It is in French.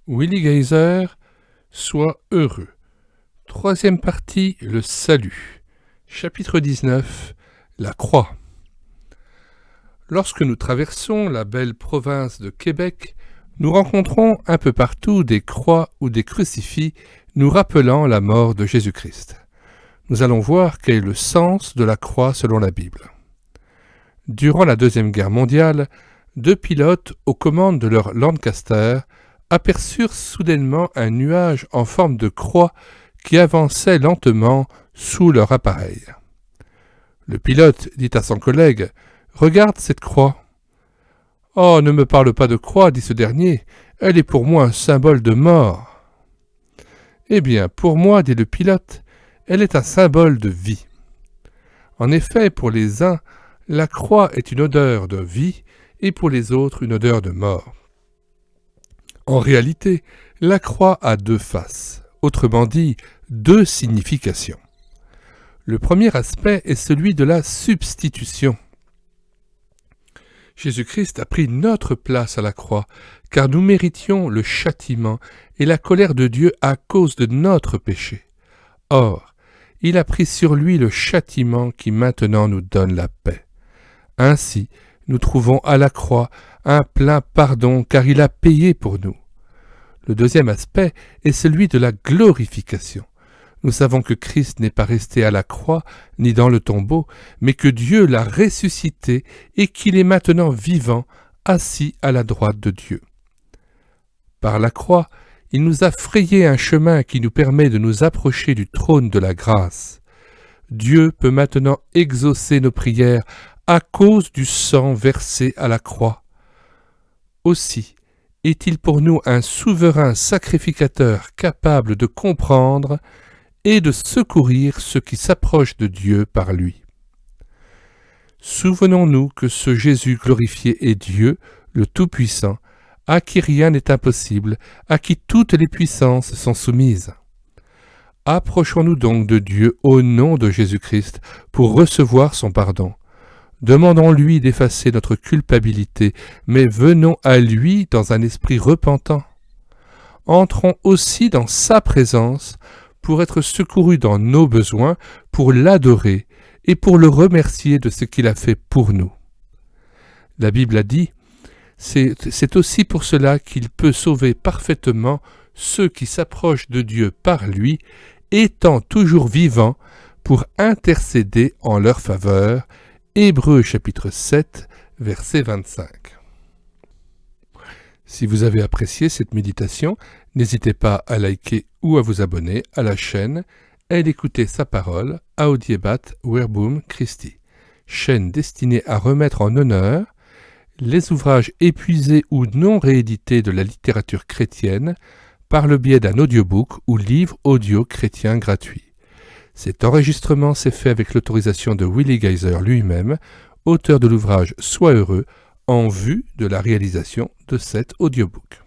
Willi Geiser, sois heureux. Troisième partie, le salut. Chapitre 19, la croix. Lorsque nous traversons la belle province de Québec, nous rencontrons un peu partout des croix ou des crucifix nous rappelant la mort de Jésus-Christ. Nous allons voir quel est le sens de la croix selon la Bible. Durant la Deuxième Guerre mondiale, 2 pilotes aux commandes de leur Lancaster aperçurent soudainement un nuage en forme de croix qui avançait lentement sous leur appareil. Le pilote dit à son collègue « Regarde cette croix !»« Oh, ne me parle pas de croix, dit ce dernier, elle est pour moi un symbole de mort. »« Eh bien, pour moi, dit le pilote, elle est un symbole de vie. » En effet, pour les uns, la croix est une odeur de vie et pour les autres une odeur de mort. En réalité, la croix a 2 faces, autrement dit, 2 significations. Le premier aspect est celui de la substitution. Jésus-Christ a pris notre place à la croix, car nous méritions le châtiment et la colère de Dieu à cause de notre péché. Or, il a pris sur lui le châtiment qui maintenant nous donne la paix. Ainsi, nous trouvons à la croix un plein pardon, car il a payé pour nous. Le deuxième aspect est celui de la glorification. Nous savons que Christ n'est pas resté à la croix ni dans le tombeau, mais que Dieu l'a ressuscité et qu'il est maintenant vivant, assis à la droite de Dieu. Par la croix, il nous a frayé un chemin qui nous permet de nous approcher du trône de la grâce. Dieu peut maintenant exaucer nos prières à cause du sang versé à la croix. Aussi, est-il pour nous un souverain sacrificateur capable de comprendre et de secourir ceux qui s'approchent de Dieu par lui. Souvenons-nous que ce Jésus glorifié est Dieu, le Tout-Puissant, à qui rien n'est impossible, à qui toutes les puissances sont soumises. Approchons-nous donc de Dieu au nom de Jésus-Christ pour recevoir son pardon. Demandons-lui d'effacer notre culpabilité, mais venons à lui dans un esprit repentant. Entrons aussi dans sa présence pour être secourus dans nos besoins, pour l'adorer et pour le remercier de ce qu'il a fait pour nous. La Bible a dit, c'est aussi pour cela qu'il peut sauver parfaitement ceux qui s'approchent de Dieu par lui, étant toujours vivant pour intercéder en leur faveur. Hébreux chapitre 7, verset 25. Si vous avez apprécié cette méditation, n'hésitez pas à liker ou à vous abonner à la chaîne Elle écoutait sa parole, Audiebat Verbum Christi, chaîne destinée à remettre en honneur les ouvrages épuisés ou non réédités de la littérature chrétienne par le biais d'un audiobook ou livre audio chrétien gratuit. Cet enregistrement s'est fait avec l'autorisation de Willi Geiser lui-même, auteur de l'ouvrage Sois heureux, en vue de la réalisation de cet audiobook.